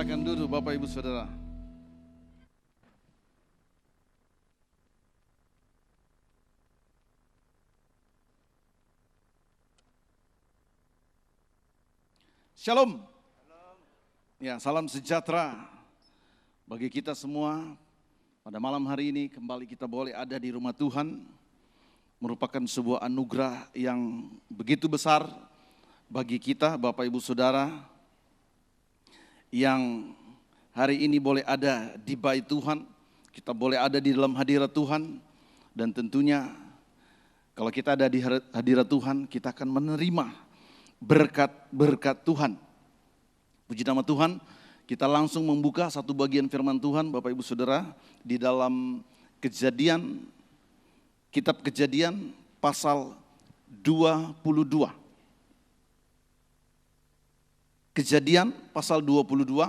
Silakan duduk Bapak Ibu Saudara. Shalom. Ya, salam sejahtera bagi kita semua. Pada malam hari ini kembali kita boleh ada di rumah Tuhan. Merupakan sebuah anugerah yang begitu besar bagi kita Bapak Ibu Saudara. Yang hari ini boleh ada di bait Tuhan. Kita boleh ada di dalam hadirat Tuhan. Dan tentunya kalau kita ada di hadirat Tuhan, kita akan menerima berkat-berkat Tuhan. Puji nama Tuhan, kita langsung membuka satu bagian firman Tuhan Bapak Ibu Saudara di dalam kitab Kejadian pasal 22. Kejadian pasal 22.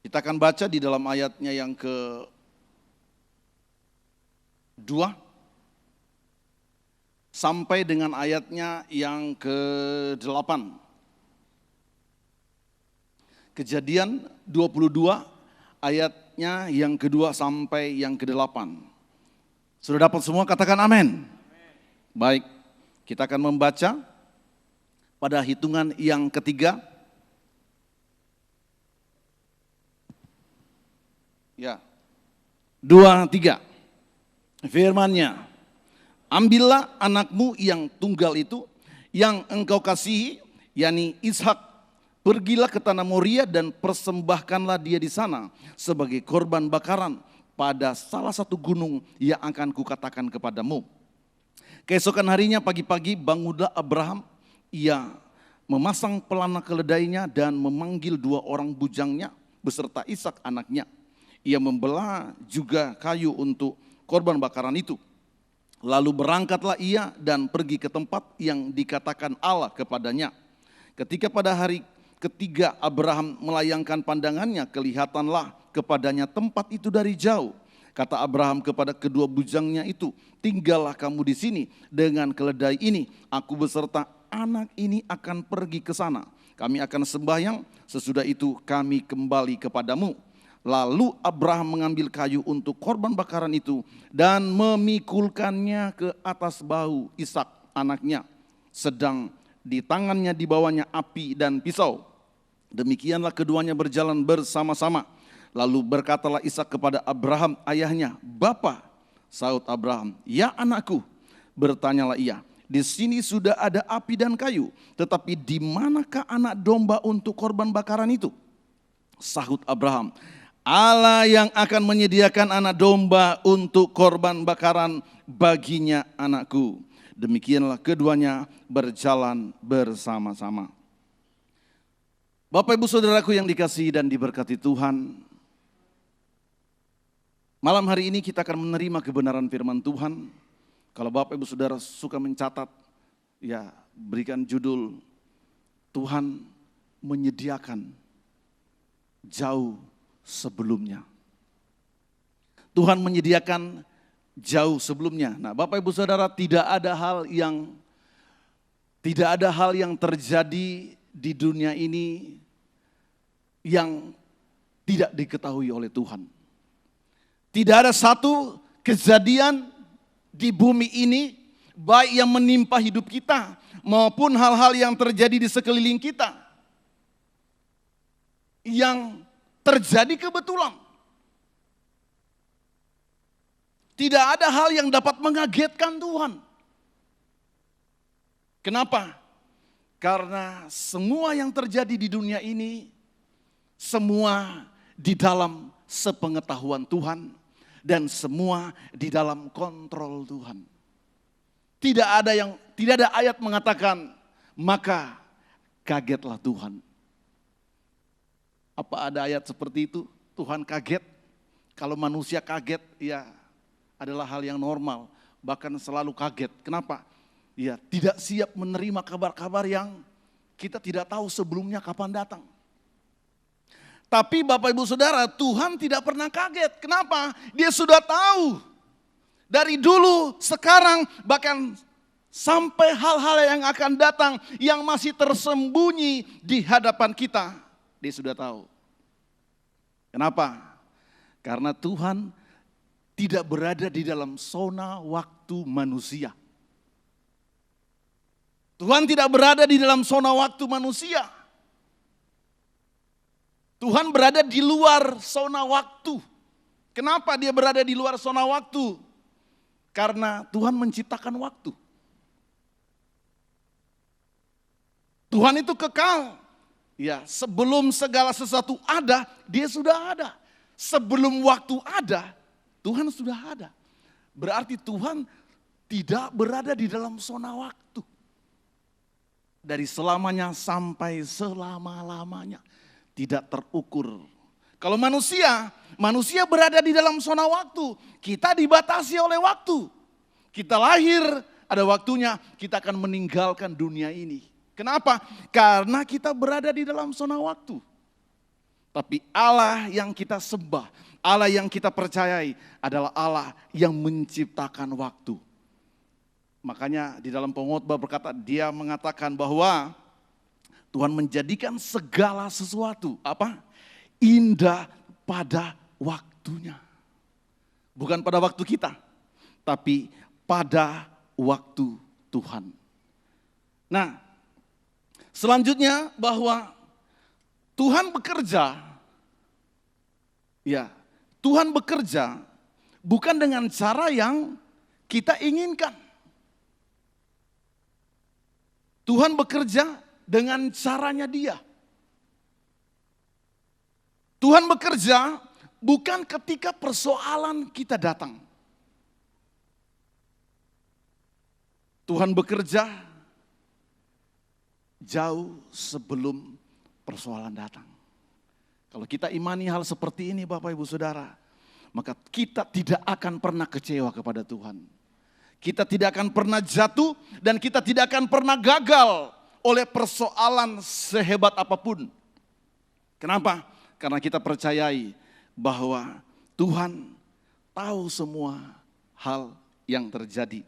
Kita akan baca di dalam ayatnya yang ke-2 sampai dengan ayatnya yang ke-8. Kejadian 22 ayatnya yang kedua sampai yang ke-8. Sudah dapat semua? Katakan amin. Baik, kita akan membaca pada hitungan yang ketiga. Ya, 2, 3. Firman-Nya, ambillah anakmu yang tunggal itu, yang engkau kasihi, yakni Ishak, pergilah ke tanah Moria dan persembahkanlah dia di sana sebagai korban bakaran pada salah satu gunung yang akan kukatakan kepadamu. Keesokan harinya pagi-pagi bangunlah Abraham, ia memasang pelana keledainya dan memanggil 2 orang bujangnya beserta Ishak anaknya. Ia membelah juga kayu untuk korban bakaran itu. Lalu berangkatlah ia dan pergi ke tempat yang dikatakan Allah kepadanya. Ketika pada hari ketiga Abraham melayangkan pandangannya, kelihatanlah kepadanya tempat itu dari jauh. Kata Abraham kepada kedua bujangnya itu, tinggallah kamu di sini dengan keledai ini. Aku beserta anak ini akan pergi ke sana. Kami akan sembahyang, sesudah itu kami kembali kepadamu. Lalu Abraham mengambil kayu untuk korban bakaran itu dan memikulkannya ke atas bahu Ishak anaknya. Sedang di tangannya dibawanya api dan pisau. Demikianlah keduanya berjalan bersama-sama. Lalu berkatalah Ishak kepada Abraham ayahnya, "Bapa." Sahut Abraham, "Ya anakku." Bertanyalah ia, "Di sini sudah ada api dan kayu, tetapi di manakah anak domba untuk korban bakaran itu?" Sahut Abraham, "Allah yang akan menyediakan anak domba untuk korban bakaran baginya anakku." Demikianlah keduanya berjalan bersama-sama. Bapak Ibu Saudaraku yang dikasihi dan diberkati Tuhan, malam hari ini kita akan menerima kebenaran firman Tuhan. Kalau Bapak Ibu Saudara suka mencatat, ya berikan judul Tuhan menyediakan jauh sebelumnya. Tuhan menyediakan jauh sebelumnya. Nah, Bapak Ibu Saudara, tidak ada hal yang terjadi di dunia ini yang tidak diketahui oleh Tuhan. Tidak ada satu kejadian di bumi ini, baik yang menimpa hidup kita maupun hal-hal yang terjadi di sekeliling kita, yang terjadi kebetulan. Tidak ada hal yang dapat mengagetkan Tuhan. Kenapa? Karena semua yang terjadi di dunia ini, semua di dalam sepengetahuan Tuhan dan semua di dalam kontrol Tuhan. Tidak ada ayat mengatakan, maka kagetlah Tuhan. Apa ada ayat seperti itu? Tuhan kaget? Kalau manusia kaget, ya adalah hal yang normal. Bahkan selalu kaget. Kenapa? Ya, tidak siap menerima kabar-kabar yang kita tidak tahu sebelumnya kapan datang. Tapi Bapak Ibu Saudara, Tuhan tidak pernah kaget. Kenapa? Dia sudah tahu. Dari dulu, sekarang, bahkan sampai hal-hal yang akan datang yang masih tersembunyi di hadapan kita. dia sudah tahu. Kenapa? Karena Tuhan tidak berada di dalam zona waktu manusia. Tuhan tidak berada di dalam zona waktu manusia. Tuhan berada di luar zona waktu. Kenapa dia berada di luar zona waktu? Karena Tuhan menciptakan waktu. Tuhan itu kekal. Ya, sebelum segala sesuatu ada, dia sudah ada. Sebelum waktu ada, Tuhan sudah ada. Berarti Tuhan tidak berada di dalam zona waktu. Dari selamanya sampai selama-lamanya. Tidak terukur. Kalau manusia berada di dalam zona waktu. Kita dibatasi oleh waktu. Kita lahir, ada waktunya kita akan meninggalkan dunia ini. Kenapa? Karena kita berada di dalam zona waktu. Tapi Allah yang kita sembah, Allah yang kita percayai adalah Allah yang menciptakan waktu. Makanya di dalam pengkhotbah berkata, dia mengatakan bahwa Tuhan menjadikan segala sesuatu indah pada waktunya. Bukan pada waktu kita, tapi pada waktu Tuhan. Nah, selanjutnya bahwa Tuhan bekerja, Tuhan bekerja bukan dengan cara yang kita inginkan. Tuhan bekerja dengan caranya dia. Tuhan bekerja bukan ketika persoalan kita datang. Tuhan bekerja jauh sebelum persoalan datang. Kalau kita imani hal seperti ini Bapak Ibu Saudara, maka kita tidak akan pernah kecewa kepada Tuhan. Kita tidak akan pernah jatuh dan kita tidak akan pernah gagal oleh persoalan sehebat apapun. Kenapa? Karena kita percayai bahwa Tuhan tahu semua hal yang terjadi.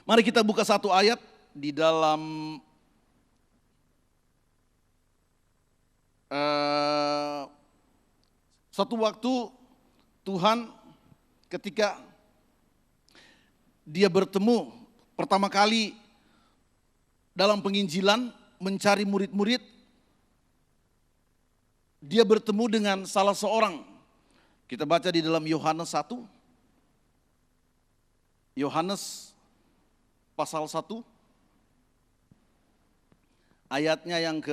Mari kita buka satu ayat di dalam satu waktu Tuhan ketika dia bertemu pertama kali dalam penginjilan mencari murid-murid, dia bertemu dengan salah seorang. Kita baca di dalam Yohanes 1. Yohanes pasal 1. Ayatnya yang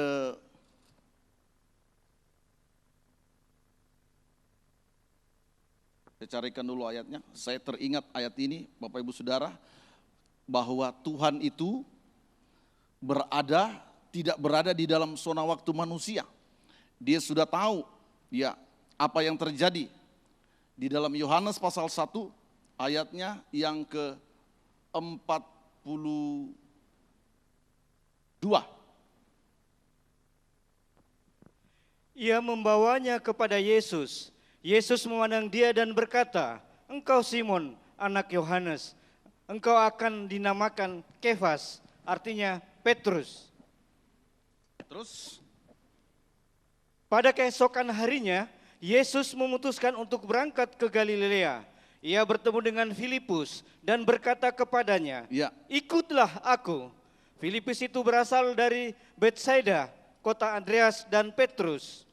saya carikan dulu ayatnya. Saya teringat ayat ini, Bapak Ibu Saudara, bahwa Tuhan itu tidak berada di dalam zona waktu manusia. Dia sudah tahu apa yang terjadi. Di dalam Yohanes pasal 1 ayatnya yang ke-42. Ia membawanya kepada Yesus. Yesus memandang dia dan berkata, "Engkau Simon, anak Yohanes, engkau akan dinamakan Kefas," artinya Petrus. Terus pada keesokan harinya, Yesus memutuskan untuk berangkat ke Galilea. Ia bertemu dengan Filipus dan berkata kepadanya, "Ikutlah aku." Filipus itu berasal dari Betsaida, kota Andreas dan Petrus.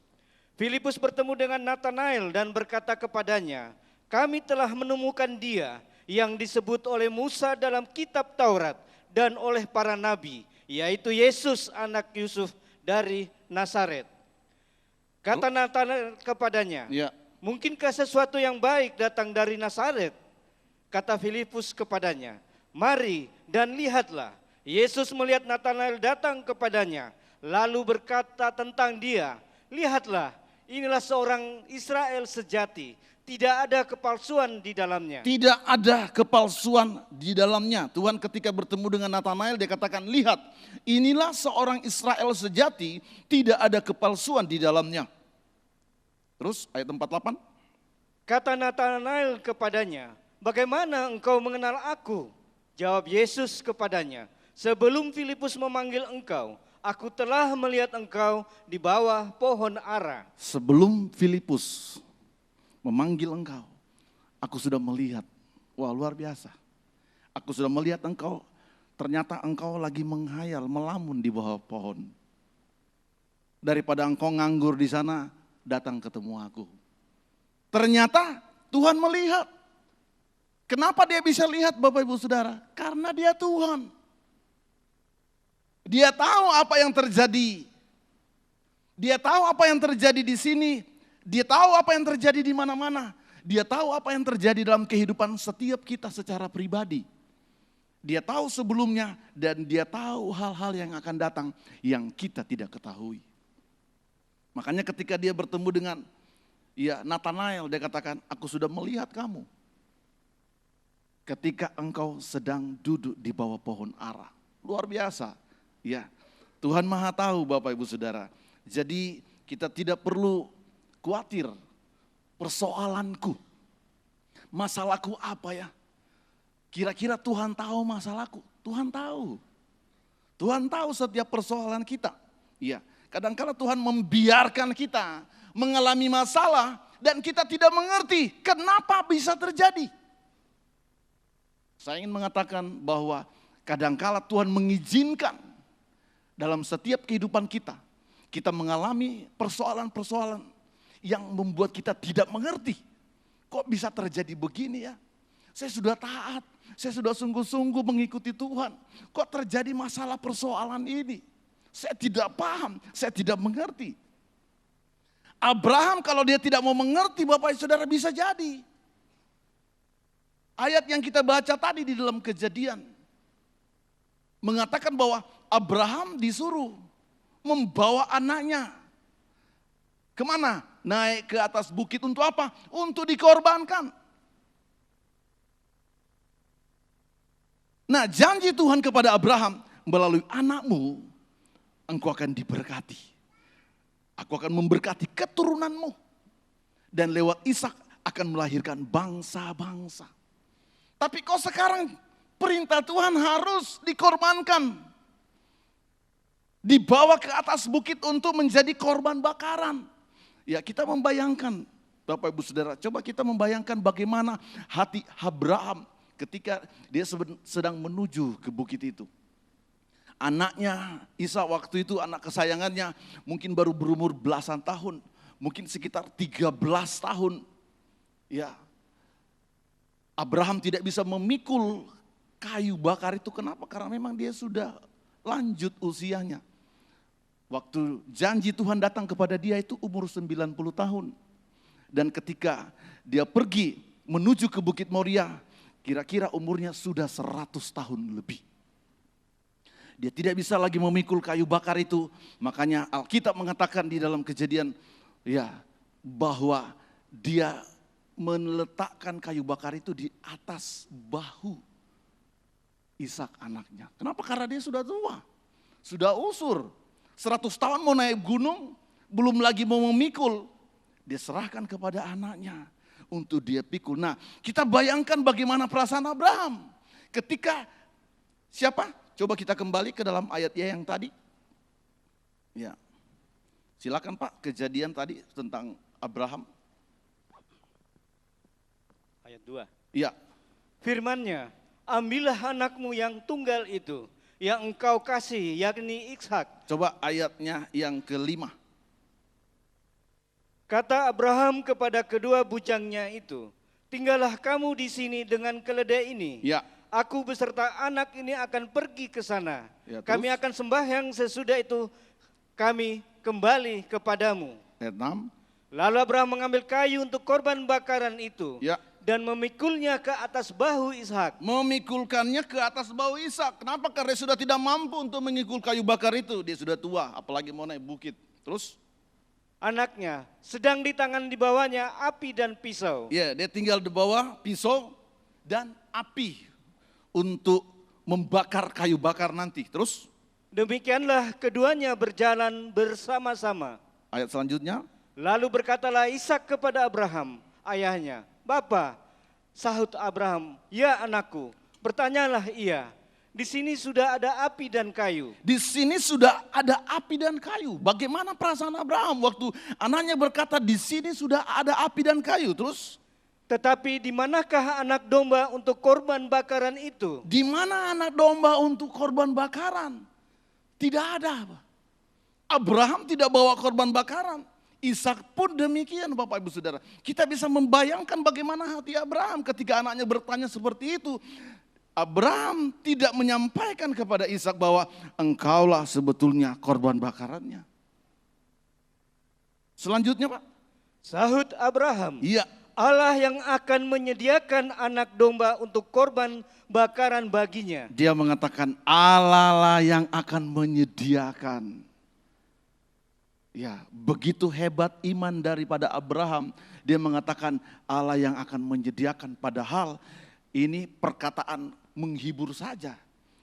Filipus bertemu dengan Natanael dan berkata kepadanya, "Kami telah menemukan dia yang disebut oleh Musa dalam kitab Taurat dan oleh para nabi, yaitu Yesus anak Yusuf dari Nazaret." Kata Natanael kepadanya, "Mungkinkah sesuatu yang baik datang dari Nazaret?" Kata Filipus kepadanya, "Mari dan lihatlah." Yesus melihat Natanael datang kepadanya, lalu berkata tentang dia, "Lihatlah, inilah seorang Israel sejati, tidak ada kepalsuan di dalamnya." Tidak ada kepalsuan di dalamnya. Tuhan ketika bertemu dengan Natanael dia katakan, "Lihat, inilah seorang Israel sejati, tidak ada kepalsuan di dalamnya." Terus ayat 48. Kata Natanael kepadanya, "Bagaimana engkau mengenal aku?" Jawab Yesus kepadanya, "Sebelum Filipus memanggil engkau, aku telah melihat engkau di bawah pohon ara. Sebelum Filipus memanggil engkau, aku sudah melihat. Wah, luar biasa. Aku sudah melihat engkau, ternyata engkau lagi menghayal, melamun di bawah pohon. Daripada engkau nganggur di sana, datang ketemu aku. Ternyata Tuhan melihat. Kenapa dia bisa lihat, Bapak Ibu Saudara? Karena dia Tuhan. Dia tahu apa yang terjadi. Dia tahu apa yang terjadi di sini. Dia tahu apa yang terjadi di mana-mana. Dia tahu apa yang terjadi dalam kehidupan setiap kita secara pribadi. Dia tahu sebelumnya dan dia tahu hal-hal yang akan datang yang kita tidak ketahui. Makanya ketika dia bertemu dengan Nathanael, dia katakan, aku sudah melihat kamu ketika engkau sedang duduk di bawah pohon ara. Luar biasa. Ya, Tuhan Maha tahu Bapak Ibu Saudara. Jadi kita tidak perlu khawatir persoalanku. Masalahku apa ya? Kira-kira Tuhan tahu masalahku? Tuhan tahu. Tuhan tahu setiap persoalan kita. Iya, kadang-kala Tuhan membiarkan kita mengalami masalah dan kita tidak mengerti kenapa bisa terjadi. Saya ingin mengatakan bahwa kadang-kala Tuhan mengizinkan dalam setiap kehidupan kita mengalami persoalan-persoalan yang membuat kita tidak mengerti. Kok bisa terjadi begini ya? Saya sudah taat, saya sudah sungguh-sungguh mengikuti Tuhan. Kok terjadi masalah persoalan ini? Saya tidak paham, saya tidak mengerti. Abraham kalau dia tidak mau mengerti, Bapak Ibu Saudara, bisa jadi. Ayat yang kita baca tadi di dalam Kejadian mengatakan bahwa Abraham disuruh membawa anaknya. Kemana? Naik ke atas bukit untuk apa? Untuk dikorbankan. Nah, janji Tuhan kepada Abraham, melalui anakmu engkau akan diberkati. Aku akan memberkati keturunanmu. Dan lewat Ishak akan melahirkan bangsa-bangsa. Tapi kok sekarang perintah Tuhan harus dikorbankan. Dibawa ke atas bukit untuk menjadi korban bakaran. Ya, kita membayangkan, Bapak Ibu Saudara, coba kita membayangkan bagaimana hati Abraham ketika dia sedang menuju ke bukit itu. Anaknya Ishak waktu itu, anak kesayangannya, mungkin baru berumur belasan tahun, mungkin sekitar 13 tahun. Ya, Abraham tidak bisa memikul kayu bakar itu. Kenapa? Karena memang dia sudah lanjut usianya. Waktu janji Tuhan datang kepada dia itu umur 90 tahun. Dan ketika dia pergi menuju ke Bukit Moria, kira-kira umurnya sudah 100 tahun lebih. Dia tidak bisa lagi memikul kayu bakar itu. Makanya Alkitab mengatakan di dalam Kejadian bahwa dia meletakkan kayu bakar itu di atas bahu Ishak anaknya. Kenapa? Karena dia sudah tua, sudah usur. 100 tahun mau naik gunung, belum lagi mau memikul. Dia serahkan kepada anaknya untuk dia pikul. Nah, kita bayangkan bagaimana perasaan Abraham ketika siapa? Coba kita kembali ke dalam ayatnya yang tadi. Ya. Silakan Pak, Kejadian tadi tentang Abraham. Ayat 2. Iya. Firman-Nya, ambillah anakmu yang tunggal itu, yang engkau kasih, yakni Ishak. Coba ayatnya yang ke-5. Kata Abraham kepada kedua bujangnya itu, tinggallah kamu di sini dengan keledai ini. Ya. Aku beserta anak ini akan pergi ke sana. Ya, kami akan sembahyang, sesudah itu kami kembali kepadamu. Ayat 6. Lalu Abraham mengambil kayu untuk korban bakaran itu. Ya. Dan memikulnya ke atas bahu Ishak. Memikulkannya ke atas bahu Ishak. Kenapa? Karena sudah tidak mampu untuk mengikul kayu bakar itu. Dia sudah tua, apalagi mau naik bukit. Terus? Anaknya sedang di tangan di bawahnya api dan pisau. Ya, dia tinggal di bawah pisau dan api untuk membakar kayu bakar nanti. Terus? Demikianlah keduanya berjalan bersama-sama. Ayat selanjutnya. Lalu berkatalah Ishak kepada Abraham, ayahnya, Bapa, sahut Abraham, ya anakku, bertanyalah ia. Di sini sudah ada api dan kayu. Di sini sudah ada api dan kayu. Bagaimana perasaan Abraham waktu anaknya berkata di sini sudah ada api dan kayu. Terus? Tetapi di manakah anak domba untuk korban bakaran itu? Di mana anak domba untuk korban bakaran? Tidak ada. Abraham tidak bawa korban bakaran. Ishak pun demikian, Bapak Ibu Saudara. Kita bisa membayangkan bagaimana hati Abraham ketika anaknya bertanya seperti itu. Abraham tidak menyampaikan kepada Ishak bahwa engkaulah sebetulnya korban bakarannya. Selanjutnya, Pak. Sahut Abraham, iya, Allah yang akan menyediakan anak domba untuk korban bakaran baginya. Dia mengatakan Allah lah yang akan menyediakan. Ya, begitu hebat iman daripada Abraham. Dia mengatakan Allah yang akan menyediakan, padahal ini perkataan menghibur saja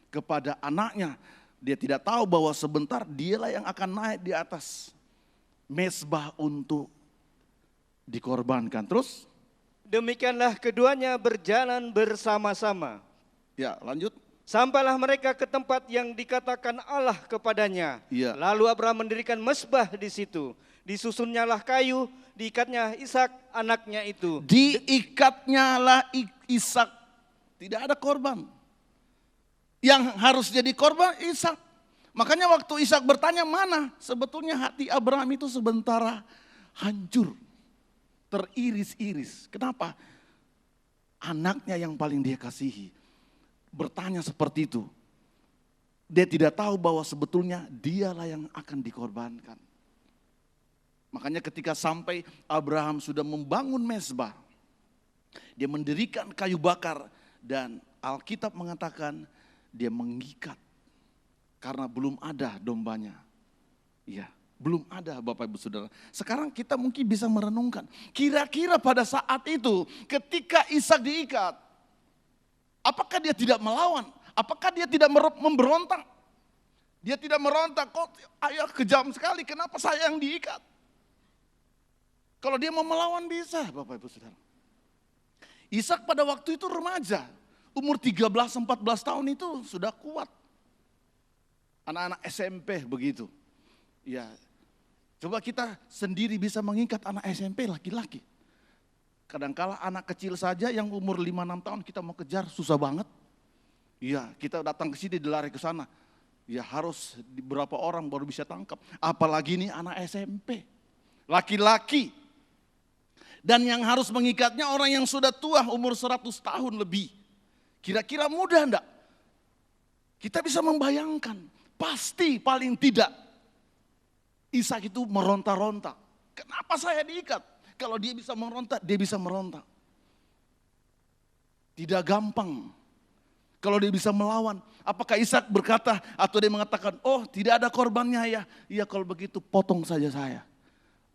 kepada anaknya. Dia tidak tahu bahwa sebentar dialah yang akan naik di atas mezbah untuk dikorbankan. Terus? Demikianlah keduanya berjalan bersama-sama. Ya, lanjut. Sampailah mereka ke tempat yang dikatakan Allah kepadanya. Ya. Lalu Abraham mendirikan mezbah di situ. Disusunnyalah kayu, diikatnya Ishak anaknya itu. Diikatnyalah Ishak. Tidak ada korban. Yang harus jadi korban Ishak. Makanya waktu Ishak bertanya mana, sebetulnya hati Abraham itu sementara hancur. Teriris-iris. Kenapa? Anaknya yang paling dia kasihi bertanya seperti itu. Dia tidak tahu bahwa sebetulnya dialah yang akan dikorbankan. Makanya ketika sampai Abraham sudah membangun mezbah, dia mendirikan kayu bakar dan Alkitab mengatakan dia mengikat karena belum ada dombanya. Iya, belum ada Bapak Ibu Saudara. Sekarang kita mungkin bisa merenungkan, kira-kira pada saat itu ketika Ishak diikat, apakah dia tidak melawan? Apakah dia tidak memberontak? Dia tidak merontak, kok ayah kejam sekali, kenapa saya yang diikat? Kalau dia mau melawan bisa Bapak Ibu Saudara. Ishak pada waktu itu remaja, umur 13-14 tahun itu sudah kuat. Anak-anak SMP begitu. Ya, coba kita sendiri bisa mengikat anak SMP laki-laki. Kadangkala anak kecil saja yang umur 5-6 tahun kita mau kejar susah banget. Iya, kita datang ke sini dilari ke sana. Ya harus beberapa orang baru bisa tangkap. Apalagi ini anak SMP, laki-laki. Dan yang harus mengikatnya orang yang sudah tua umur 100 tahun lebih. Kira-kira mudah enggak? Kita bisa membayangkan, pasti paling tidak Ishak itu meronta-ronta. Kenapa saya diikat? Kalau dia bisa meronta, dia bisa meronta. Tidak gampang. Kalau dia bisa melawan, apakah Ishak berkata atau dia mengatakan, oh tidak ada korbannya ya. Iya kalau begitu potong saja saya.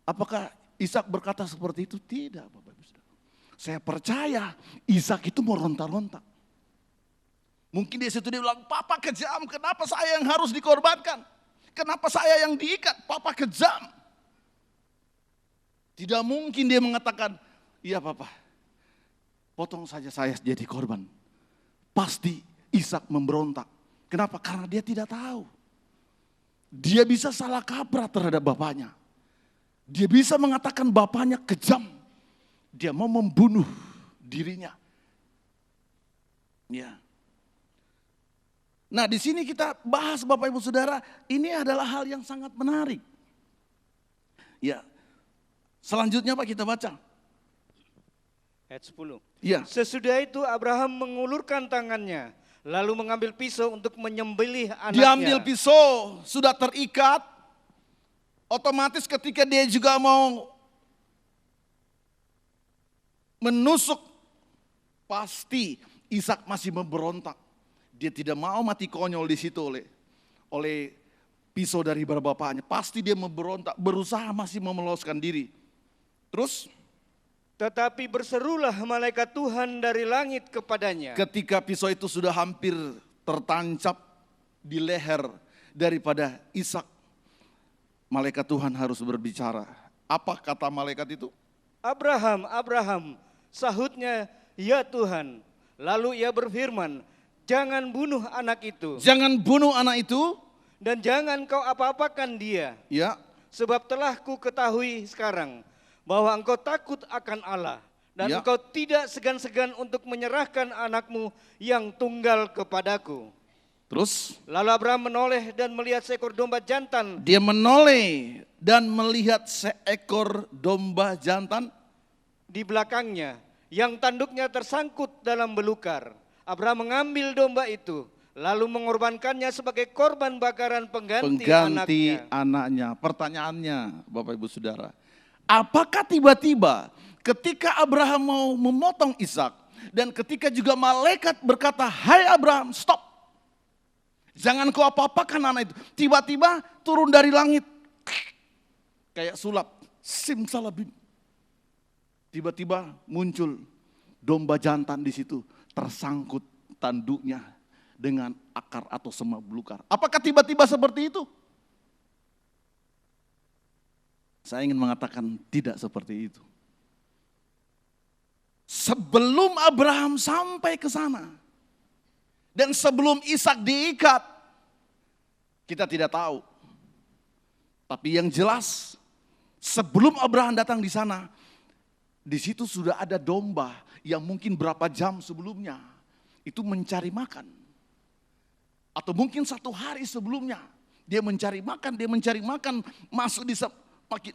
Apakah Ishak berkata seperti itu? Tidak Bapak Ibu Saudara. Saya percaya Ishak itu meronta-ronta. Mungkin di situ dia bilang, papa kejam, kenapa saya yang harus dikorbankan? Kenapa saya yang diikat? Papa kejam. Tidak mungkin dia mengatakan, iya papa, potong saja saya jadi korban. Pasti Ishak memberontak. Kenapa? Karena dia tidak tahu. Dia bisa salah kaprah terhadap bapaknya. Dia bisa mengatakan bapaknya kejam. Dia mau membunuh dirinya. Ya. Nah di sini kita bahas Bapak Ibu Saudara, ini adalah hal yang sangat menarik. Ya. Selanjutnya Pak kita baca. Ayat 10. Ya. Sesudah itu Abraham mengulurkan tangannya, lalu mengambil pisau untuk menyembelih anaknya. Diambil pisau, sudah terikat. Otomatis ketika dia juga mau menusuk, pasti Ishak masih memberontak. Dia tidak mau mati konyol di situ oleh pisau dari bapaknya. Pasti dia memberontak, berusaha masih meloloskan diri. Terus? Tetapi berserulah malaikat Tuhan dari langit kepadanya. Ketika pisau itu sudah hampir tertancap di leher daripada Ishak, malaikat Tuhan harus berbicara. Apa kata malaikat itu? Abraham, Abraham, sahutnya, ya Tuhan. Lalu ia berfirman, Jangan bunuh anak itu. Jangan bunuh anak itu. Dan jangan kau apa-apakan dia. Ya. Sebab telah ku ketahui sekarang bahwa engkau takut akan Allah. Dan engkau tidak segan-segan untuk menyerahkan anakmu yang tunggal kepadaku. Terus? Lalu Abraham menoleh dan melihat seekor domba jantan. Dia menoleh dan melihat seekor domba jantan di belakangnya, yang tanduknya tersangkut dalam belukar. Abraham mengambil domba itu, lalu mengorbankannya sebagai korban bakaran pengganti anaknya. Pertanyaannya, Bapak Ibu Saudara, apakah tiba-tiba ketika Abraham mau memotong Ishak dan ketika juga malaikat berkata, "Hai Abraham, stop. Jangan kau apa-apakan anak itu." Tiba-tiba turun dari langit kayak sulap, simsalabim. Tiba-tiba muncul domba jantan di situ, tersangkut tanduknya dengan akar atau semak belukar. Apakah tiba-tiba seperti itu? Saya ingin mengatakan tidak seperti itu. Sebelum Abraham sampai ke sana dan sebelum Ishak diikat, kita tidak tahu. Tapi yang jelas, sebelum Abraham datang di sana, di situ sudah ada domba yang mungkin berapa jam sebelumnya itu mencari makan. Atau mungkin 1 hari sebelumnya dia mencari makan, masuk di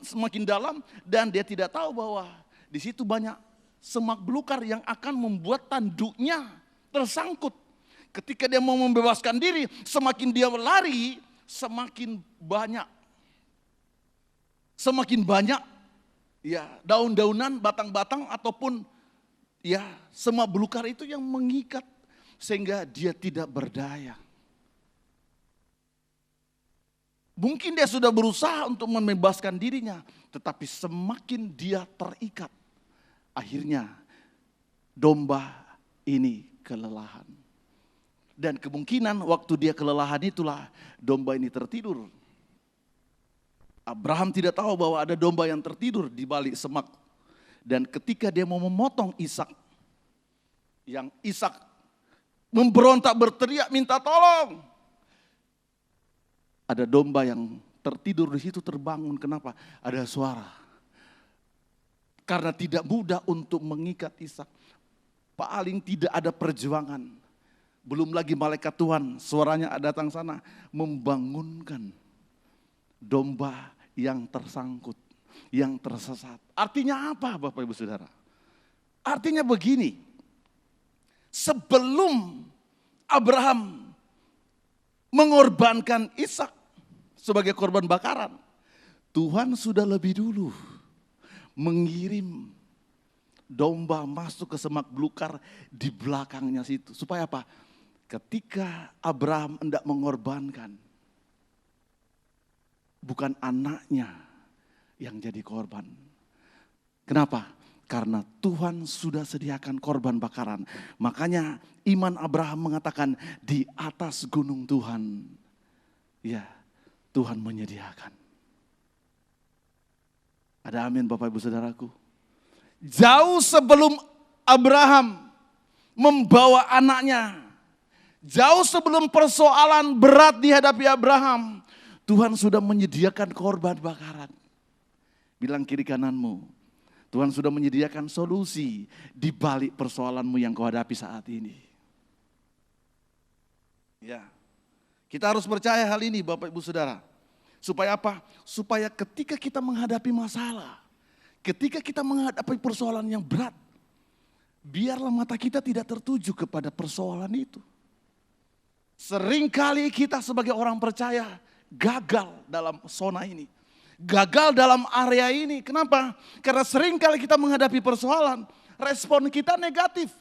semakin dalam dan dia tidak tahu bahwa di situ banyak semak belukar yang akan membuat tanduknya tersangkut. Ketika dia mau membebaskan diri, semakin dia lari, semakin banyak ya daun-daunan, batang-batang ataupun ya semak belukar itu yang mengikat sehingga dia tidak berdaya. Mungkin dia sudah berusaha untuk membebaskan dirinya, tetapi semakin dia terikat, akhirnya domba ini kelelahan. Dan kemungkinan waktu dia kelelahan itulah domba ini tertidur. Abraham tidak tahu bahwa ada domba yang tertidur di balik semak. Dan ketika dia mau memotong Ishak, yang Ishak memberontak berteriak minta tolong. Ada domba yang tertidur di situ terbangun. Kenapa? Ada suara. Karena tidak mudah untuk mengikat Ishak. Paling tidak ada perjuangan. Belum lagi malaikat Tuhan, suaranya datang sana membangunkan domba yang tersangkut, yang tersesat. Artinya apa Bapak Ibu Saudara? Artinya begini, sebelum Abraham mengorbankan Ishak sebagai korban bakaran, Tuhan sudah lebih dulu mengirim domba masuk ke semak belukar di belakangnya situ. Supaya apa? Ketika Abraham hendak mengorbankan, bukan anaknya yang jadi korban. Kenapa? Karena Tuhan sudah sediakan korban bakaran. Makanya iman Abraham mengatakan di atas gunung Tuhan, ya Tuhan menyediakan. Ada amin Bapak Ibu Saudaraku. Jauh sebelum Abraham membawa anaknya, jauh sebelum persoalan berat dihadapi Abraham, Tuhan sudah menyediakan korban bakaran. Bilang kiri kananmu, Tuhan sudah menyediakan solusi di balik persoalanmu yang kau hadapi saat ini. Ya, kita harus percaya hal ini Bapak Ibu Saudara. Supaya apa? Supaya ketika kita menghadapi masalah, ketika kita menghadapi persoalan yang berat, biarlah mata kita tidak tertuju kepada persoalan itu. Seringkali kita sebagai orang percaya gagal dalam zona ini. Gagal dalam area ini. Kenapa? Karena seringkali kita menghadapi persoalan, respon kita negatif.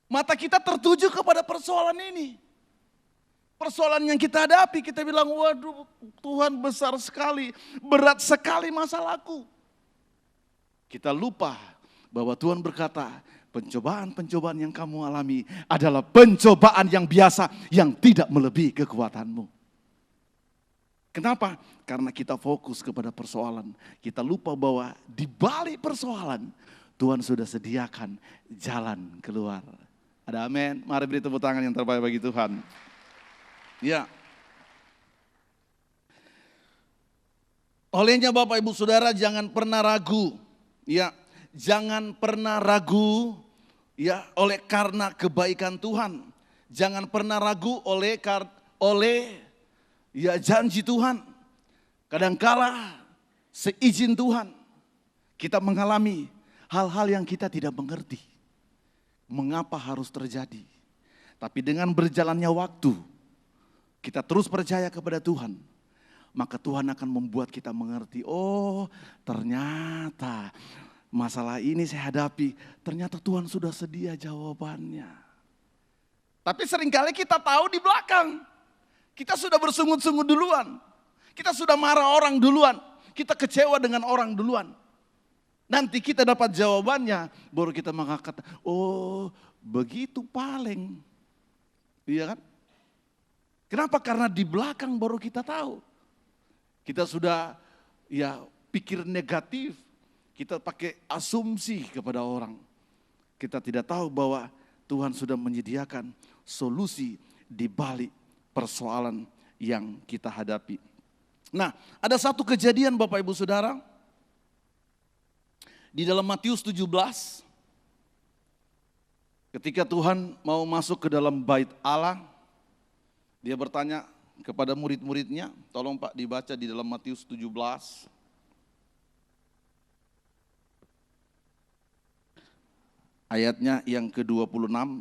Mata kita tertuju kepada persoalan ini. Persoalan yang kita hadapi, kita bilang, waduh Tuhan besar sekali, berat sekali masalahku. Kita lupa bahwa Tuhan berkata, pencobaan-pencobaan yang kamu alami adalah pencobaan yang biasa yang tidak melebihi kekuatanmu. Kenapa? Karena kita fokus kepada persoalan. Kita lupa bahwa di balik persoalan Tuhan sudah sediakan jalan keluar. Ada amin. Mari beri tepuk tangan yang terbaik bagi Tuhan. Ya. Olehnya Bapak Ibu Saudara jangan pernah ragu. Ya, jangan pernah ragu ya oleh karena kebaikan Tuhan. Jangan pernah ragu oleh ya janji Tuhan. Kadangkala seizin Tuhan kita mengalami hal-hal yang kita tidak mengerti. Mengapa harus terjadi? Tapi dengan berjalannya waktu, kita terus percaya kepada Tuhan. Maka Tuhan akan membuat kita mengerti, oh ternyata masalah ini saya hadapi, ternyata Tuhan sudah sedia jawabannya. Tapi seringkali kita tahu di belakang, kita sudah bersungut-sungut duluan, kita sudah marah orang duluan, kita kecewa dengan orang duluan. Nanti kita dapat jawabannya, baru kita mengatakan, oh begitu paling. Iya kan? Kenapa? Karena di belakang baru kita tahu. Kita sudah ya pikir negatif, kita pakai asumsi kepada orang. Kita tidak tahu bahwa Tuhan sudah menyediakan solusi di balik persoalan yang kita hadapi. Nah, ada satu kejadian Bapak Ibu Saudara, di dalam Matius 17, ketika Tuhan mau masuk ke dalam bait Allah, dia bertanya kepada murid-muridnya, tolong Pak dibaca di dalam Matius 17. Ayatnya yang ke-26.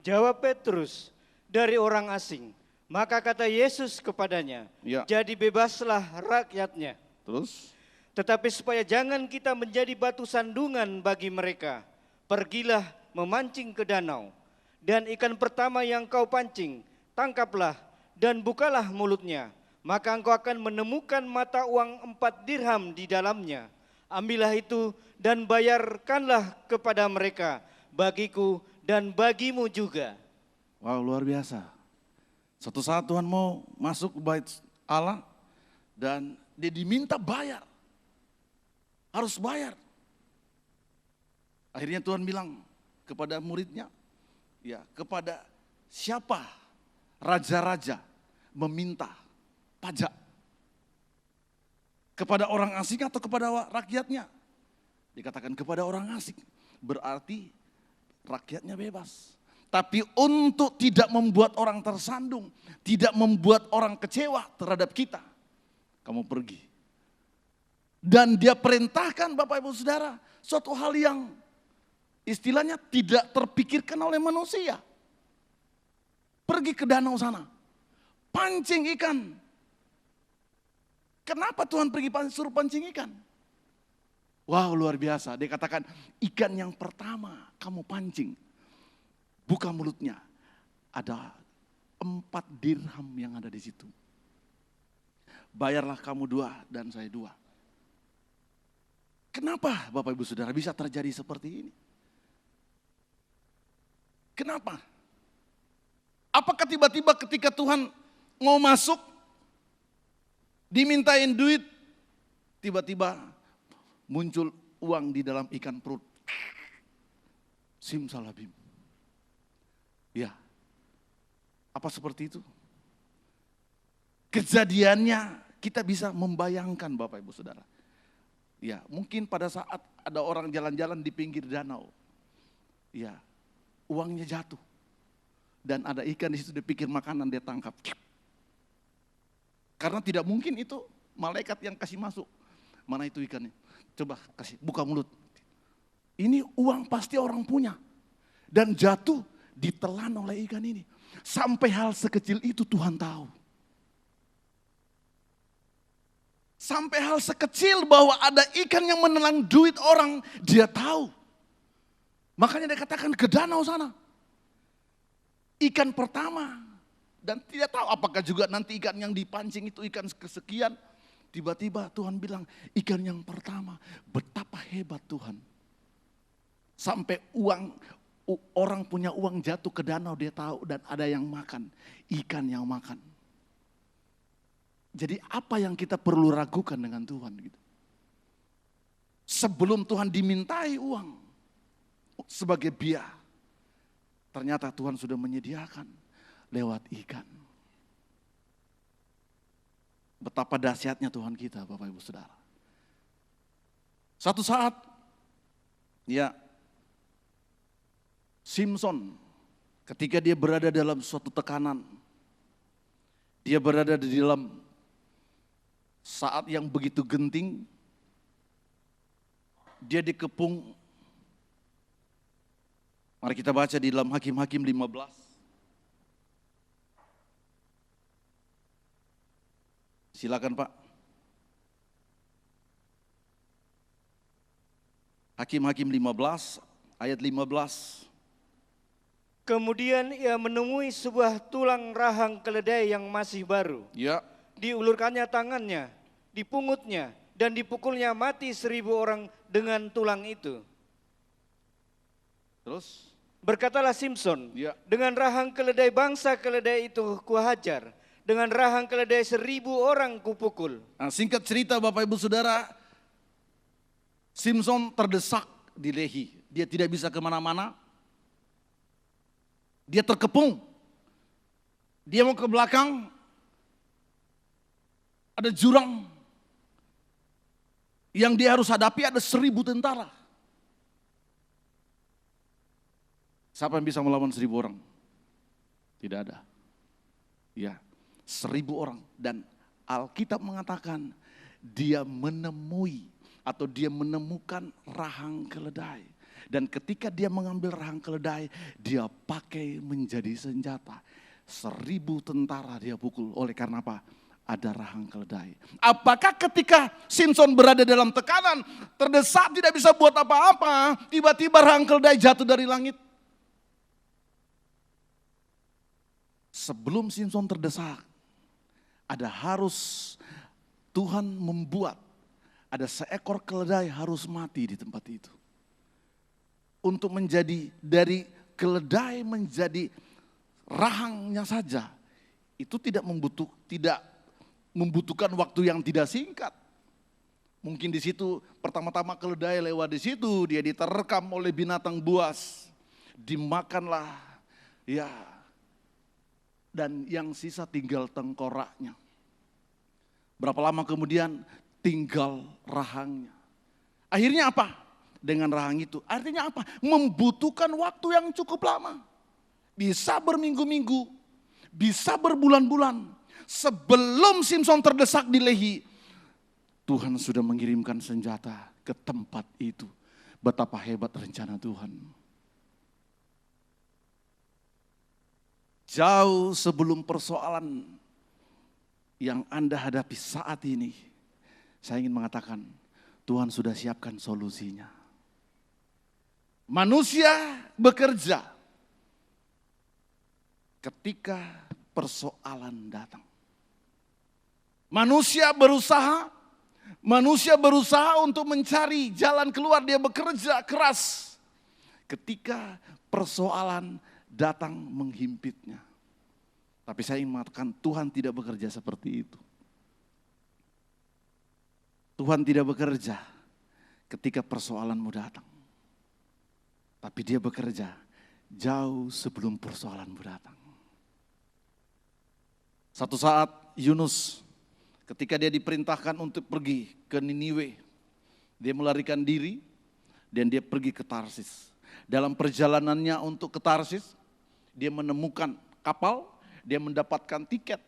Jawab Petrus, dari orang asing. Maka kata Yesus kepadanya, ya. Jadi bebaslah rakyatnya. Terus? Tetapi supaya jangan kita menjadi batu sandungan bagi mereka, pergilah memancing ke danau. Dan ikan pertama yang kau pancing, tangkaplah dan bukalah mulutnya, maka engkau akan menemukan mata uang 4 dirham di dalamnya. Ambillah itu dan bayarkanlah kepada mereka, bagiku dan bagimu juga. Wow, luar biasa. Suatu saat Tuhan mau masuk ke bait Allah dan dia diminta bayar. Harus bayar. Akhirnya Tuhan bilang kepada muridnya, ya kepada siapa raja-raja meminta pajak? Kepada orang asing atau kepada rakyatnya? Dikatakan kepada orang asing, berarti rakyatnya bebas. Tapi untuk tidak membuat orang tersandung, tidak membuat orang kecewa terhadap kita, kamu pergi. Dan dia perintahkan Bapak Ibu Saudara, suatu hal yang istilahnya tidak terpikirkan oleh manusia. Pergi ke danau sana, pancing ikan. Kenapa Tuhan suruh pancing ikan? Wow, luar biasa. Dia katakan, ikan yang pertama kamu pancing, buka mulutnya, ada 4 dirham yang ada di situ. Bayarlah kamu 2 dan saya 2. Kenapa Bapak Ibu Saudara bisa terjadi seperti ini? Kenapa? Apakah tiba-tiba ketika Tuhan mau masuk, dimintain duit, tiba-tiba muncul uang di dalam ikan perut? Simsalabim. Ya, apa seperti itu? Kejadiannya kita bisa membayangkan Bapak Ibu Saudara. Ya, mungkin pada saat ada orang jalan-jalan di pinggir danau, ya, uangnya jatuh. Dan ada ikan di situ, dia pikir makanan, dia tangkap. Karena tidak mungkin itu malaikat yang kasih masuk. Mana itu ikannya? Coba kasih, buka mulut. Ini uang pasti orang punya. Dan jatuh, ditelan oleh ikan ini. Sampai hal sekecil itu Tuhan tahu. Sampai hal sekecil bahwa ada ikan yang menelan duit orang, dia tahu. Makanya dia katakan ke danau sana. Ikan pertama. Dan tidak tahu apakah juga nanti ikan yang dipancing itu ikan kesekian. Tiba-tiba Tuhan bilang, ikan yang pertama, betapa hebat Tuhan. Sampai orang punya uang jatuh ke danau, dia tahu dan ada yang makan, ikan yang makan. Jadi apa yang kita perlu ragukan dengan Tuhan gitu? Sebelum Tuhan dimintai uang sebagai biaya, Ternyata Tuhan sudah menyediakan lewat ikan. Betapa dahsyatnya Tuhan kita, Bapak Ibu Saudara. Satu saat, ya, Simson ketika dia berada dalam suatu tekanan, dia berada di dalam saat yang begitu genting, dia dikepung. Mari kita baca di dalam Hakim-Hakim 15. Silakan Pak. Hakim-Hakim 15 ayat 15. Kemudian ia menemui sebuah tulang rahang keledai yang masih baru. Ya. Diulurkannya tangannya, dipungutnya, dan dipukulnya mati 1000 orang dengan tulang itu. Terus? Berkatalah Simson, ya, dengan rahang keledai bangsa keledai itu kuhajar, dengan rahang keledai 1000 orang kupukul. Nah, singkat cerita Bapak Ibu Saudara, Simson terdesak di Lehi. Dia tidak bisa kemana-mana. Dia terkepung. Dia mau ke belakang. Ada jurang. Yang dia harus hadapi ada 1000 tentara. Siapa yang bisa melawan 1000 orang? Tidak ada. Ya, 1000 orang. Dan Alkitab mengatakan dia menemui atau dia menemukan rahang keledai. Dan ketika dia mengambil rahang keledai, dia pakai menjadi senjata. 1000 tentara dia pukul. Oleh karena apa? Ada rahang keledai. Apakah ketika Simson berada dalam tekanan, terdesak tidak bisa buat apa-apa, tiba-tiba rahang keledai jatuh dari langit? Sebelum Simson terdesak, harus Tuhan membuat ada seekor keledai harus mati di tempat itu. Untuk menjadi dari keledai menjadi rahangnya saja, itu tidak membutuhkan waktu yang tidak singkat. Mungkin di situ pertama-tama keledai lewat di situ, dia diterkam oleh binatang buas, dimakanlah, ya. Dan yang sisa tinggal tengkoraknya. Berapa lama kemudian tinggal rahangnya. Akhirnya apa? Dengan rahang itu. Artinya apa? Membutuhkan waktu yang cukup lama. Bisa berminggu-minggu. Bisa berbulan-bulan. Sebelum Simson terdesak di Lehi, Tuhan sudah mengirimkan senjata ke tempat itu. Betapa hebat rencana Tuhan. Jauh sebelum persoalan yang Anda hadapi saat ini, saya ingin mengatakan Tuhan sudah siapkan solusinya. Manusia bekerja ketika persoalan datang. Manusia berusaha untuk mencari jalan keluar, dia bekerja keras. Ketika persoalan datang menghimpitnya. Tapi saya ingin mengatakan Tuhan tidak bekerja seperti itu. Tuhan tidak bekerja ketika persoalanmu datang. Tapi dia bekerja jauh sebelum persoalanmu datang. Satu saat Yunus ketika dia diperintahkan untuk pergi ke Niniwe, dia melarikan diri dan dia pergi ke Tarsis. Dalam perjalanannya untuk ke Tarsis, dia menemukan kapal, dia mendapatkan tiket.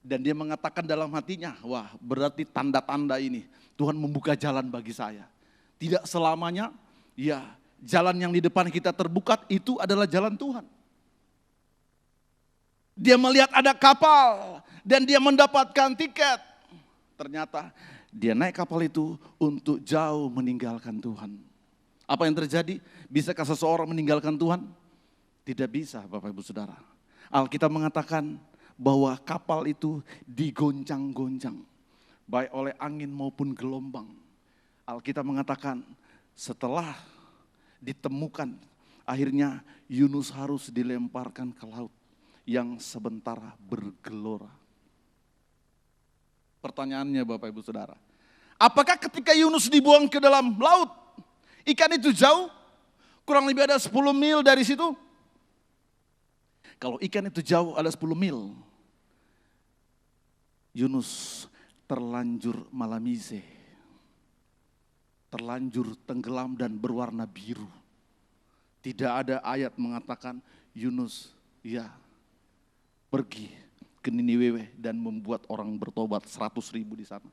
Dan dia mengatakan dalam hatinya, wah berarti tanda-tanda ini Tuhan membuka jalan bagi saya. Tidak selamanya, ya jalan yang di depan kita terbuka itu adalah jalan Tuhan. Dia melihat ada kapal dan dia mendapatkan tiket. Ternyata dia naik kapal itu untuk jauh meninggalkan Tuhan. Apa yang terjadi? Bisakah seseorang meninggalkan Tuhan? Tidak bisa Bapak Ibu Saudara. Alkitab mengatakan bahwa kapal itu digoncang-goncang. Baik oleh angin maupun gelombang. Alkitab mengatakan setelah ditemukan, akhirnya Yunus harus dilemparkan ke laut yang sementara bergelora. Pertanyaannya Bapak Ibu Saudara, apakah ketika Yunus dibuang ke dalam laut, ikan itu jauh? Kurang lebih ada 10 mil dari situ? Kalau ikan itu jauh ada 10 mil, Yunus terlanjur malamise, terlanjur tenggelam dan berwarna biru. Tidak ada ayat mengatakan Yunus pergi ke Niniwewe dan membuat orang bertobat 100.000 di sana.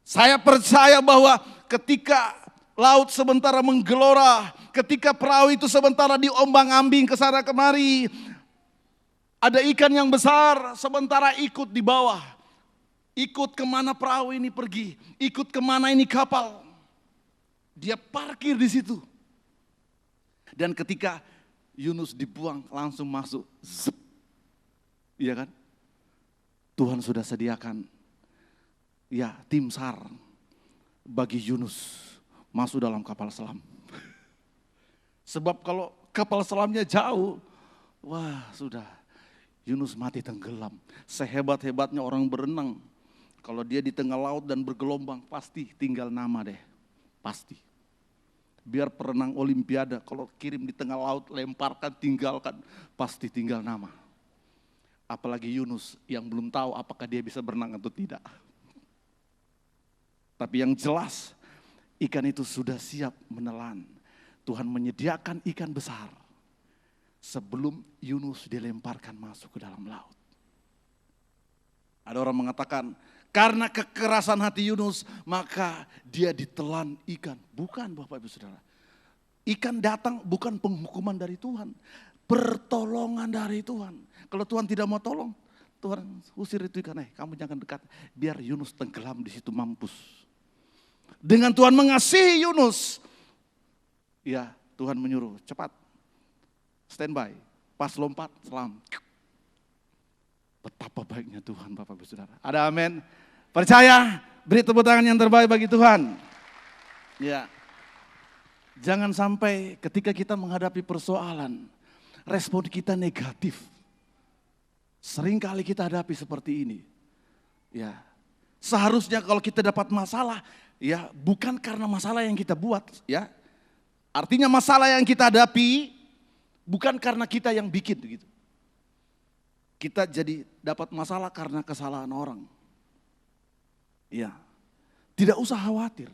Saya percaya bahwa ketika laut sementara menggelora, ketika perahu itu sementara diombang-ambing ke sana kemari, ada ikan yang besar sementara ikut di bawah. Ikut kemana perahu ini pergi, ikut kemana ini kapal. Dia parkir di situ. Dan ketika Yunus dibuang langsung masuk, zep. Iya kan? Tuhan sudah sediakan tim SAR bagi Yunus masuk dalam kapal selam. Sebab kalau kapal selamnya jauh, wah sudah Yunus mati tenggelam. Sehebat-hebatnya orang berenang, kalau dia di tengah laut dan bergelombang pasti tinggal nama deh, pasti. Biar perenang olimpiade kalau kirim di tengah laut, lemparkan, tinggalkan, pasti tinggal nama. Apalagi Yunus yang belum tahu apakah dia bisa berenang atau tidak. Tapi yang jelas ikan itu sudah siap menelan. Tuhan menyediakan ikan besar sebelum Yunus dilemparkan masuk ke dalam laut. Ada orang mengatakan, karena kekerasan hati Yunus, maka dia ditelan ikan. Bukan Bapak Ibu Saudara. Ikan datang bukan penghukuman dari Tuhan. Pertolongan dari Tuhan. Kalau Tuhan tidak mau tolong, Tuhan usir itu ikan. Kamu jangan dekat. Biar Yunus tenggelam di situ mampus. Dengan Tuhan mengasihi Yunus. Ya, Tuhan menyuruh, cepat. Standby. Pas lompat, selam. Betapa baiknya Tuhan Bapak Ibu Saudara. Ada amin. Percaya, beri tepuk tangan yang terbaik bagi Tuhan. Ya. Jangan sampai ketika kita menghadapi persoalan, respon kita negatif. Seringkali kita hadapi seperti ini. Ya. Seharusnya kalau kita dapat masalah, ya bukan karena masalah yang kita buat, ya. Artinya masalah yang kita hadapi bukan karena kita yang bikin gitu. Kita jadi dapat masalah karena kesalahan orang. Ya, tidak usah khawatir.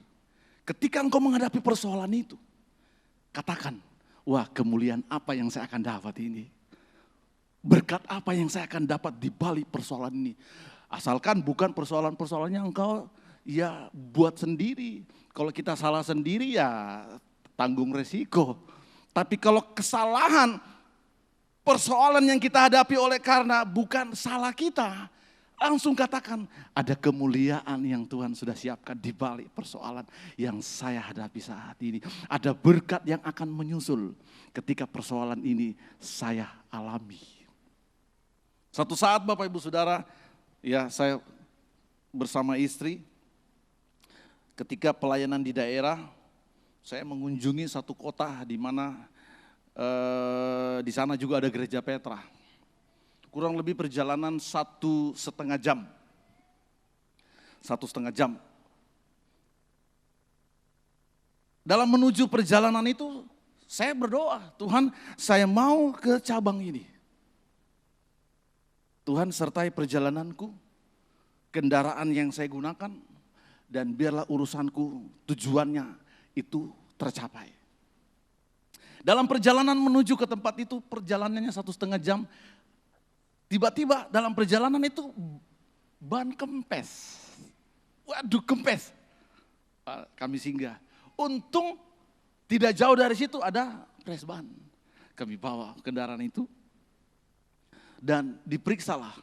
Ketika engkau menghadapi persoalan itu, katakan, wah kemuliaan apa yang saya akan dapat ini. Berkat apa yang saya akan dapat di balik persoalan ini. Asalkan bukan persoalan-persoalan yang engkau buat sendiri. Kalau kita salah sendiri ya tanggung resiko. Tapi kalau kesalahan, persoalan yang kita hadapi oleh karena bukan salah kita, langsung katakan ada kemuliaan yang Tuhan sudah siapkan di balik persoalan yang saya hadapi saat ini. Ada berkat yang akan menyusul ketika persoalan ini saya alami. Satu saat Bapak Ibu Saudara, ya saya bersama istri ketika pelayanan di daerah, saya mengunjungi satu kota di mana di sana juga ada gereja Petra. Kurang lebih perjalanan 1,5 jam. 1,5 jam. Dalam menuju perjalanan itu saya berdoa, Tuhan saya mau ke cabang ini. Tuhan sertai perjalananku, kendaraan yang saya gunakan, dan biarlah urusanku tujuannya itu tercapai. Dalam perjalanan menuju ke tempat itu, perjalanannya 1,5 jam. Tiba-tiba dalam perjalanan itu ban kempes. Waduh kempes. Kami singgah. Untung tidak jauh dari situ ada pres ban. Kami bawa kendaraan itu dan diperiksalah.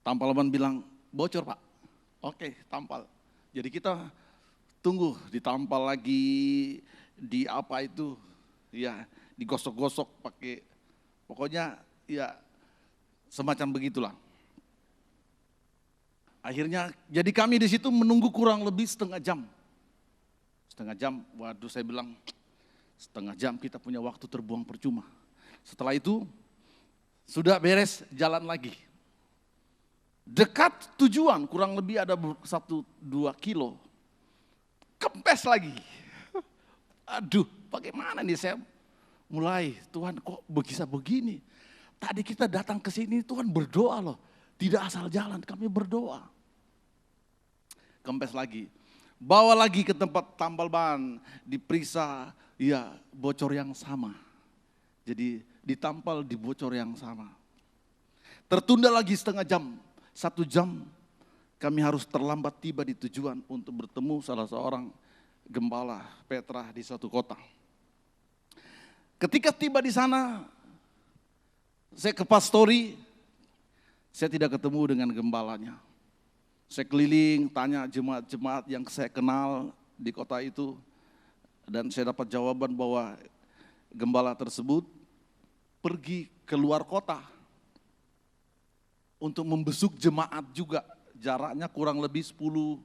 Tampal ban bilang bocor Pak. Oke tampal. Jadi kita tunggu ditampal lagi di apa itu ya digosok-gosok pakai pokoknya ya semacam begitulah. Akhirnya jadi kami di situ menunggu kurang lebih 1/2 jam. 1/2 jam, waduh saya bilang 1/2 jam kita punya waktu terbuang percuma. Setelah itu sudah beres jalan lagi. Dekat tujuan kurang lebih ada 1-2 kilo. Kempes lagi. Aduh bagaimana nih saya mulai, Tuhan kok bisa begini. Tadi kita datang ke sini Tuhan berdoa loh. Tidak asal jalan, kami berdoa. Kempes lagi. Bawa lagi ke tempat tambal ban, diperiksa, ya bocor yang sama. Jadi ditampal di bocor yang sama. Tertunda lagi setengah jam, 1 jam kami harus terlambat tiba di tujuan untuk bertemu salah seorang gembala Petra di suatu kota. Ketika tiba di sana, saya ke pastori, saya tidak ketemu dengan gembalanya. Saya keliling, tanya jemaat-jemaat yang saya kenal di kota itu, dan saya dapat jawaban bahwa gembala tersebut pergi keluar kota untuk membesuk jemaat juga. Jaraknya kurang lebih 10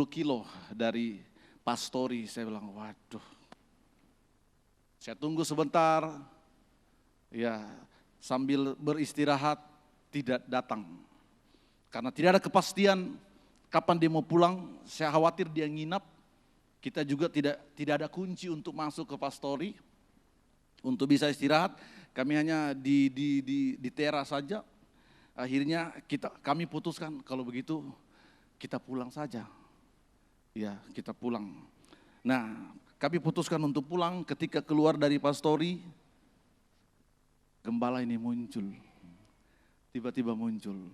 kilo dari pastori. Saya bilang, waduh. Saya tunggu sebentar, ya sambil beristirahat tidak datang. Karena tidak ada kepastian kapan dia mau pulang, saya khawatir dia nginap. Kita juga tidak ada kunci untuk masuk ke pastori. Untuk bisa istirahat, kami hanya di teras saja. Akhirnya kami putuskan kalau begitu kita pulang saja. Ya, kita pulang. Nah, kami putuskan untuk pulang. Ketika keluar dari pastori, gembala ini muncul. Tiba-tiba muncul.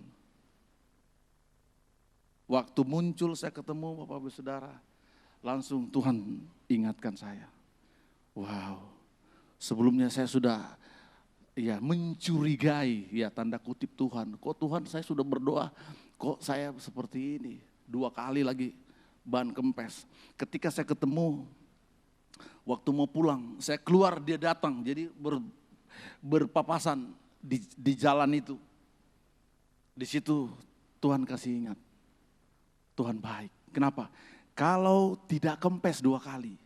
Waktu muncul saya ketemu Bapak Ibu Saudara, langsung Tuhan ingatkan saya. Wow, sebelumnya saya sudah mencurigai, tanda kutip Tuhan. Kok Tuhan saya sudah berdoa, kok saya seperti ini. 2 kali lagi ban kempes. Ketika saya ketemu, waktu mau pulang, saya keluar dia datang. Jadi berpapasan di jalan itu. Di situ Tuhan kasih ingat. Tuhan baik. Kenapa? Kalau tidak kempes 2 kali,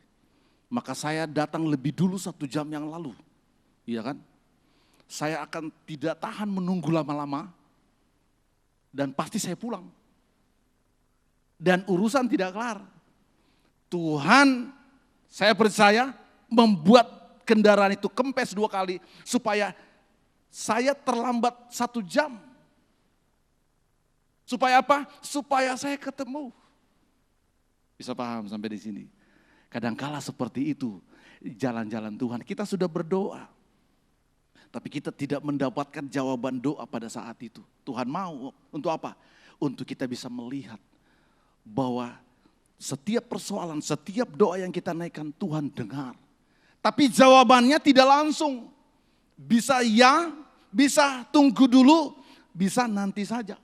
maka saya datang lebih dulu 1 jam yang lalu. Iya kan? Saya akan tidak tahan menunggu lama-lama dan pasti saya pulang. Dan urusan tidak kelar. Tuhan, saya percaya, membuat kendaraan itu kempes 2 kali supaya saya terlambat 1 jam. Supaya apa? Supaya saya ketemu. Bisa paham sampai di sini? Kadangkala seperti itu jalan-jalan Tuhan. Kita sudah berdoa, tapi kita tidak mendapatkan jawaban doa pada saat itu. Tuhan mau untuk apa? Untuk kita bisa melihat bahwa setiap persoalan, setiap doa yang kita naikkan Tuhan dengar. Tapi jawabannya tidak langsung. Bisa ya, bisa tunggu dulu, bisa nanti saja.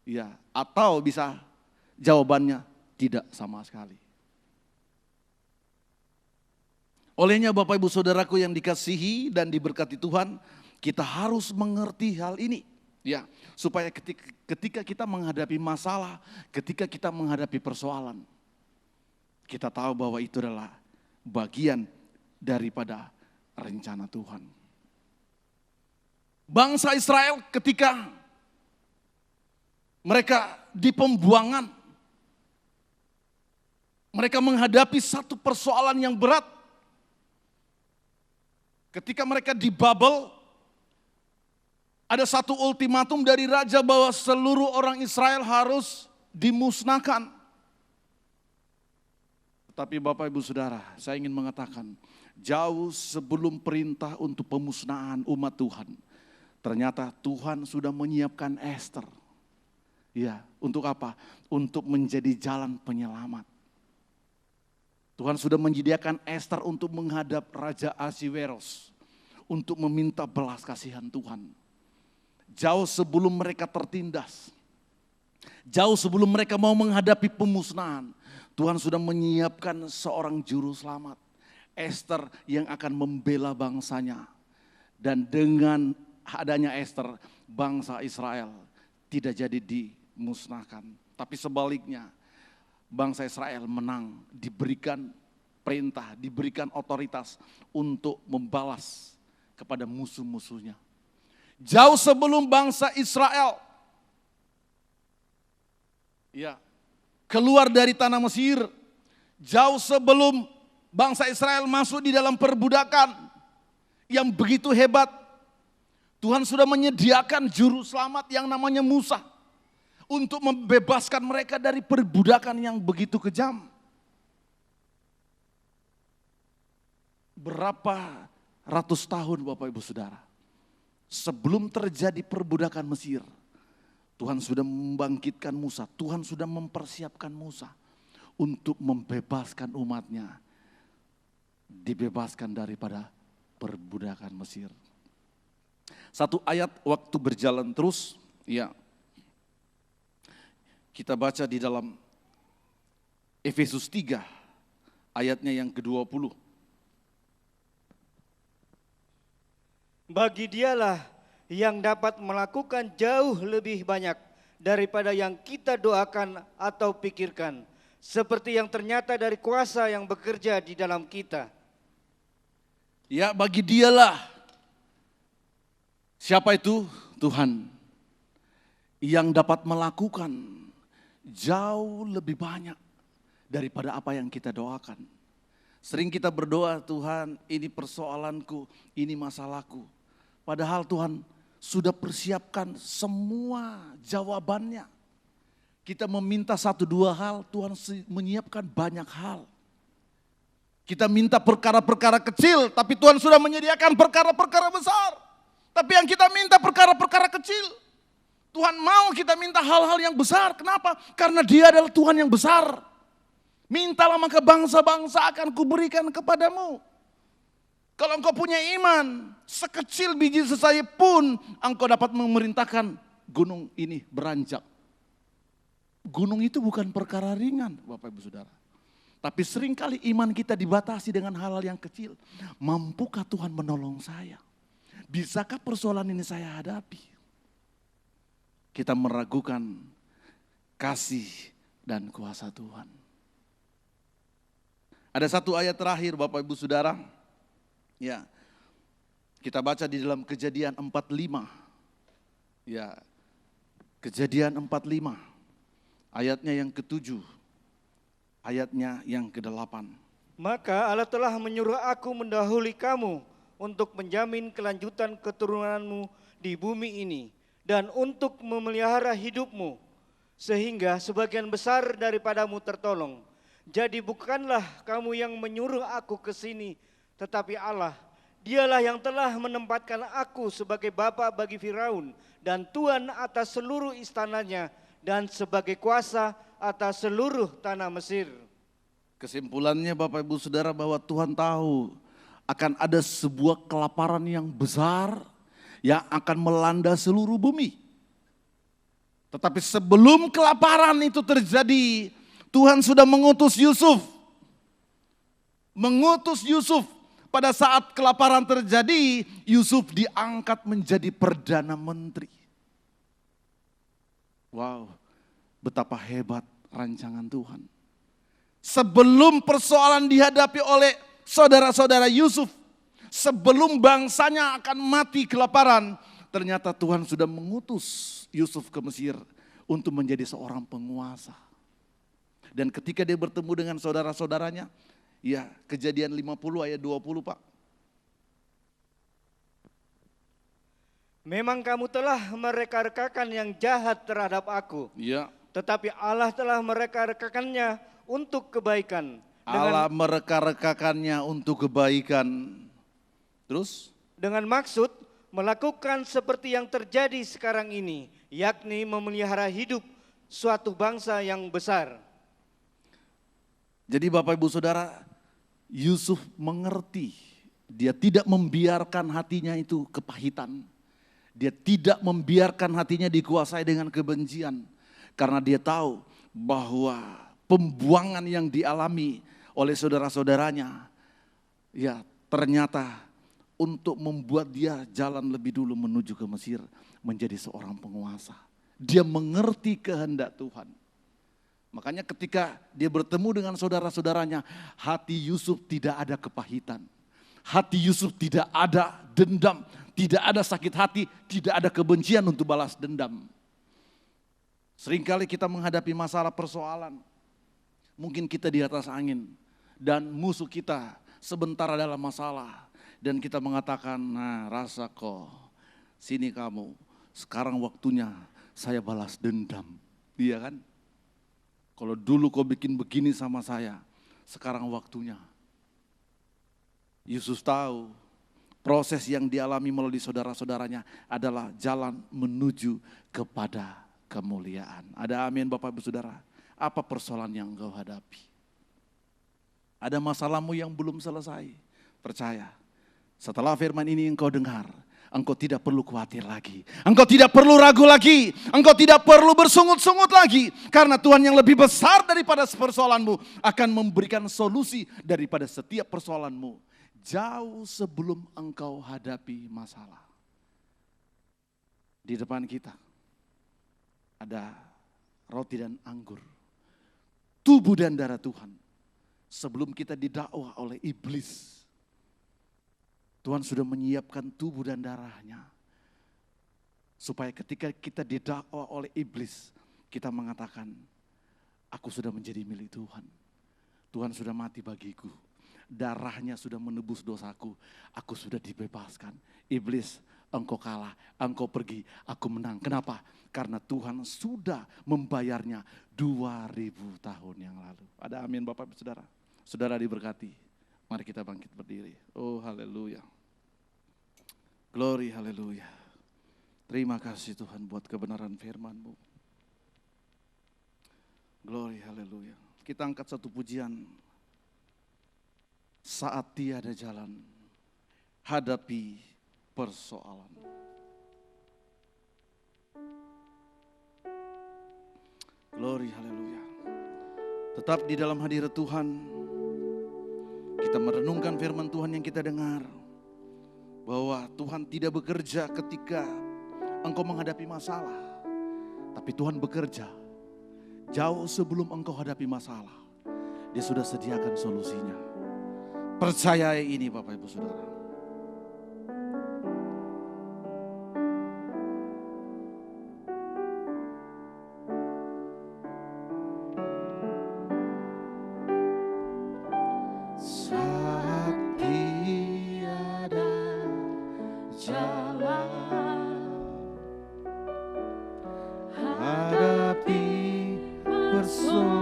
Ya, atau bisa jawabannya tidak sama sekali. Olehnya Bapak Ibu Saudaraku yang dikasihi dan diberkati Tuhan, kita harus mengerti hal ini. Ya, supaya ketika kita menghadapi masalah, ketika kita menghadapi persoalan, kita tahu bahwa itu adalah bagian daripada rencana Tuhan. Bangsa Israel ketika mereka di pembuangan, mereka menghadapi satu persoalan yang berat. Ketika mereka di Babel, ada satu ultimatum dari raja bahwa seluruh orang Israel harus dimusnahkan. Tetapi Bapak Ibu Saudara, saya ingin mengatakan, jauh sebelum perintah untuk pemusnahan umat Tuhan, ternyata Tuhan sudah menyiapkan Ester. Ya, untuk apa? Untuk menjadi jalan penyelamat. Tuhan sudah menyediakan Ester untuk menghadap Raja Ahasveros, untuk meminta belas kasihan Tuhan. Jauh sebelum mereka tertindas, jauh sebelum mereka mau menghadapi pemusnahan, Tuhan sudah menyiapkan seorang juru selamat, Ester yang akan membela bangsanya. Dan dengan adanya Ester, bangsa Israel tidak jadi dimusnahkan. Tapi sebaliknya, bangsa Israel menang, diberikan perintah, diberikan otoritas untuk membalas kepada musuh-musuhnya. Jauh sebelum bangsa Israel keluar dari tanah Mesir, jauh sebelum bangsa Israel masuk di dalam perbudakan, yang begitu hebat. Tuhan sudah menyediakan juru selamat yang namanya Musa untuk membebaskan mereka dari perbudakan yang begitu kejam. Berapa ratus tahun Bapak Ibu Saudara sebelum terjadi perbudakan Mesir, Tuhan sudah membangkitkan Musa, Tuhan sudah mempersiapkan Musa untuk membebaskan umatnya, dibebaskan daripada perbudakan Mesir. Satu ayat waktu berjalan terus, ya, kita baca di dalam Efesus 3 ayatnya yang ke-20. Bagi dialah yang dapat melakukan jauh lebih banyak daripada yang kita doakan atau pikirkan, seperti yang ternyata dari kuasa yang bekerja di dalam kita. Ya, bagi dialah. Siapa itu? Tuhan yang dapat melakukan jauh lebih banyak daripada apa yang kita doakan. Sering kita berdoa, Tuhan ini persoalanku, ini masalahku. Padahal Tuhan sudah persiapkan semua jawabannya. Kita meminta 1-2 hal, Tuhan menyiapkan banyak hal. Kita minta perkara-perkara kecil, tapi Tuhan sudah menyediakan perkara-perkara besar. Tapi yang kita minta perkara-perkara kecil, Tuhan mau kita minta hal-hal yang besar. Kenapa? Karena Dia adalah Tuhan yang besar. Mintalah maka bangsa-bangsa akan kuberikan kepadamu. Kalau engkau punya iman, sekecil biji sesayap pun engkau dapat memerintahkan gunung ini beranjak. Gunung itu bukan perkara ringan, Bapak Ibu Saudara. Tapi seringkali iman kita dibatasi dengan hal-hal yang kecil. Mampukah Tuhan menolong saya? Bisakah persoalan ini saya hadapi? Kita meragukan kasih dan kuasa Tuhan. Ada satu ayat terakhir Bapak Ibu Saudara. Ya, kita baca di dalam Kejadian 45. Ya, Kejadian 45. Ayatnya yang ke-7. Ayatnya yang ke-8. Maka Allah telah menyuruh aku mendahului kamu untuk menjamin kelanjutan keturunanmu di bumi ini dan untuk memelihara hidupmu sehingga sebagian besar daripadamu tertolong. Jadi bukanlah kamu yang menyuruh aku ke sini, tetapi Allah, Dialah yang telah menempatkan aku sebagai bapa bagi Firaun dan tuan atas seluruh istananya dan sebagai kuasa atas seluruh tanah Mesir. Kesimpulannya Bapak Ibu Saudara bahwa Tuhan tahu akan ada sebuah kelaparan yang besar yang akan melanda seluruh bumi. Tetapi sebelum kelaparan itu terjadi, Tuhan sudah mengutus Yusuf. Mengutus Yusuf. Pada saat kelaparan terjadi, Yusuf diangkat menjadi Perdana Menteri. Wow, betapa hebat rancangan Tuhan. Sebelum persoalan dihadapi oleh saudara-saudara Yusuf, sebelum bangsanya akan mati kelaparan, ternyata Tuhan sudah mengutus Yusuf ke Mesir untuk menjadi seorang penguasa. Dan ketika dia bertemu dengan saudara-saudaranya, ya, Kejadian 50 ayat 20 Pak. Memang kamu telah mereka-rekakan yang jahat terhadap aku. Ya. Tetapi Allah telah mereka-rekakannya untuk kebaikan. Allah mereka-rekakannya untuk kebaikan. Terus? Dengan maksud melakukan seperti yang terjadi sekarang ini, yakni memelihara hidup suatu bangsa yang besar. Jadi Bapak Ibu Saudara, Yusuf mengerti, dia tidak membiarkan hatinya itu kepahitan. Dia tidak membiarkan hatinya dikuasai dengan kebencian. Karena dia tahu bahwa pembuangan yang dialami oleh saudara-saudaranya, ya ternyata untuk membuat dia jalan lebih dulu menuju ke Mesir menjadi seorang penguasa. Dia mengerti kehendak Tuhan. Makanya ketika dia bertemu dengan saudara-saudaranya, hati Yusuf tidak ada kepahitan. Hati Yusuf tidak ada dendam, tidak ada sakit hati, tidak ada kebencian untuk balas dendam. Seringkali kita menghadapi masalah persoalan, mungkin kita di atas angin dan musuh kita sebentar dalam masalah. Dan kita mengatakan, nah rasa kok, sini kamu, sekarang waktunya saya balas dendam. Iya kan? Kalau dulu kau bikin begini sama saya, sekarang waktunya. Yesus tahu proses yang dialami melalui saudara-saudaranya adalah jalan menuju kepada kemuliaan. Ada amin Bapak Ibu Saudara? Apa persoalan yang engkau hadapi? Ada masalahmu yang belum selesai. Percaya, setelah firman ini engkau dengar, engkau tidak perlu khawatir lagi. Engkau tidak perlu ragu lagi. Engkau tidak perlu bersungut-sungut lagi. Karena Tuhan yang lebih besar daripada persoalanmu akan memberikan solusi daripada setiap persoalanmu. Jauh sebelum engkau hadapi masalah. Di depan kita ada roti dan anggur. Tubuh dan darah Tuhan. Sebelum kita didakwa oleh iblis. Tuhan sudah menyiapkan tubuh dan darahnya. Supaya ketika kita didakwa oleh iblis, kita mengatakan, aku sudah menjadi milik Tuhan. Tuhan sudah mati bagiku. Darahnya sudah menebus dosaku. Aku sudah dibebaskan. Iblis, engkau kalah, engkau pergi, aku menang. Kenapa? Karena Tuhan sudah membayarnya 2000 tahun yang lalu. Ada amin Bapak Ibu Saudara. Saudara diberkati. Mari kita bangkit berdiri. Oh haleluya. Glory haleluya. Terima kasih Tuhan buat kebenaran firman-Mu. Glory haleluya. Kita angkat satu pujian. Saat tiada jalan, hadapi persoalan. Glory haleluya. Tetap di dalam hadirat Tuhan, kita merenungkan firman Tuhan yang kita dengar. Bahwa Tuhan tidak bekerja ketika engkau menghadapi masalah. Tapi Tuhan bekerja jauh sebelum engkau hadapi masalah. Dia sudah sediakan solusinya. Percayai ini Bapak Ibu Saudara. Saat tiada jalan, hadapi persoalan.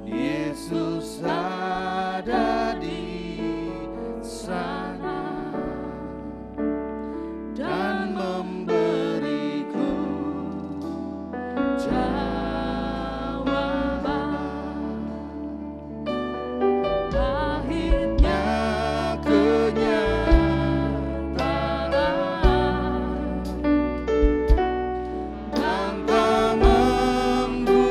Yesus ada di sana dan memberiku jawaban. Akhirnya kenyataan dan tak mampu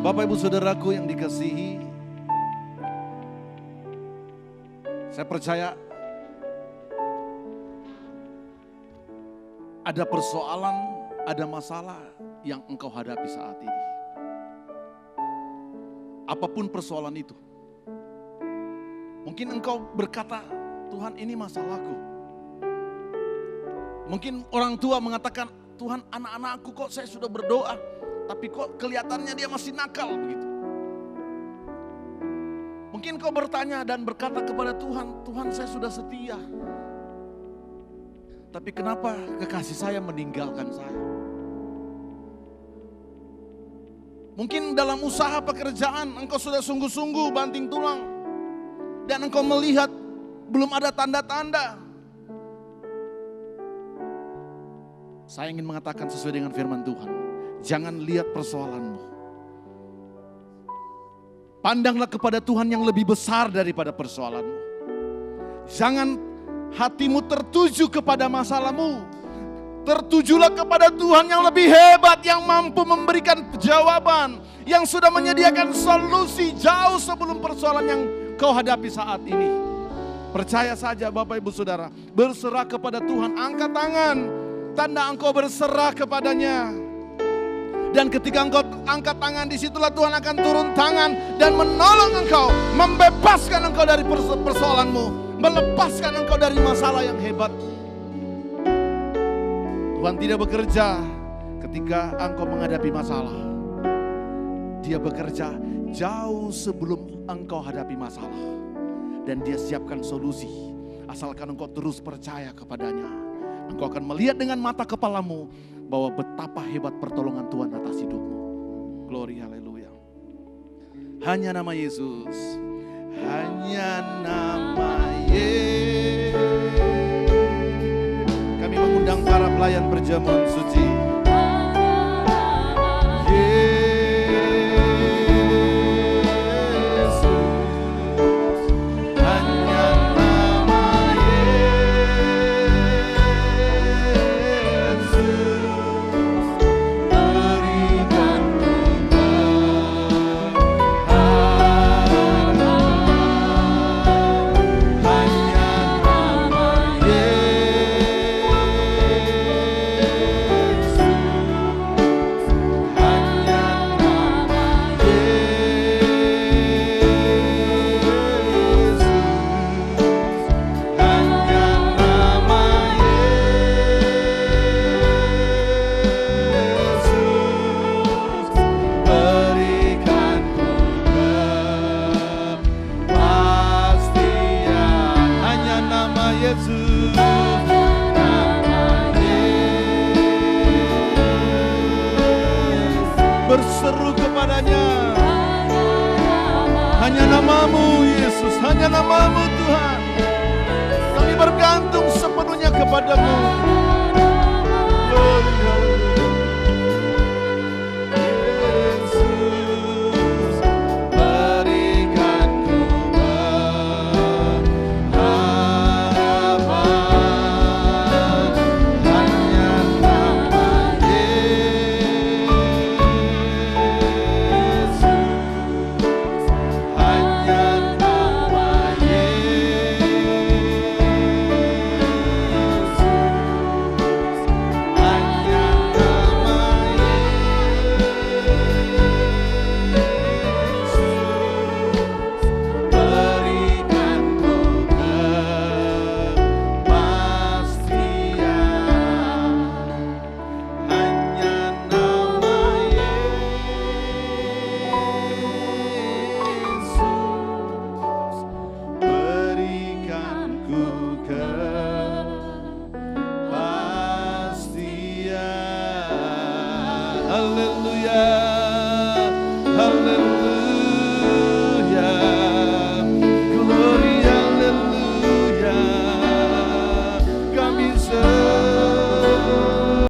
Bapak Ibu Saudaraku yang dikasihi, saya percaya ada persoalan, ada masalah yang engkau hadapi saat ini. Apapun persoalan itu. Mungkin engkau berkata, Tuhan ini masalahku. Mungkin orang tua mengatakan, Tuhan anak-anakku kok saya sudah berdoa, tapi kok kelihatannya dia masih nakal begitu. Mungkin kau bertanya dan berkata kepada Tuhan, Tuhan saya sudah setia. Tapi kenapa kekasih saya meninggalkan saya? Mungkin dalam usaha pekerjaan engkau sudah sungguh-sungguh banting tulang. Dan engkau melihat belum ada tanda-tanda. Saya ingin mengatakan sesuai dengan firman Tuhan. Jangan lihat persoalanmu. Pandanglah kepada Tuhan yang lebih besar daripada persoalanmu. Jangan hatimu tertuju kepada masalahmu. Tertujulah kepada Tuhan yang lebih hebat, yang mampu memberikan jawaban, yang sudah menyediakan solusi jauh sebelum persoalan yang kau hadapi saat ini. Percaya saja Bapak Ibu Saudara, berserah kepada Tuhan, angkat tangan, tanda engkau berserah kepadanya. Dan ketika engkau angkat tangan, disitulah Tuhan akan turun tangan dan menolong engkau, membebaskan engkau dari persoalanmu, melepaskan engkau dari masalah yang hebat. Tuhan tidak bekerja ketika engkau menghadapi masalah. Dia bekerja jauh sebelum engkau hadapi masalah. Dan dia siapkan solusi, asalkan engkau terus percaya kepadanya. Engkau akan melihat dengan mata kepalamu bahwa betapa hebat pertolongan Tuhan atas hidupmu. Glory, haleluya. Hanya nama Yesus, hanya nama Yesus. Kami mengundang para pelayan perjamuan suci. Berseru kepadanya, hanya namamu Yesus, hanya namamu Tuhan. Kami bergantung sepenuhnya kepadamu.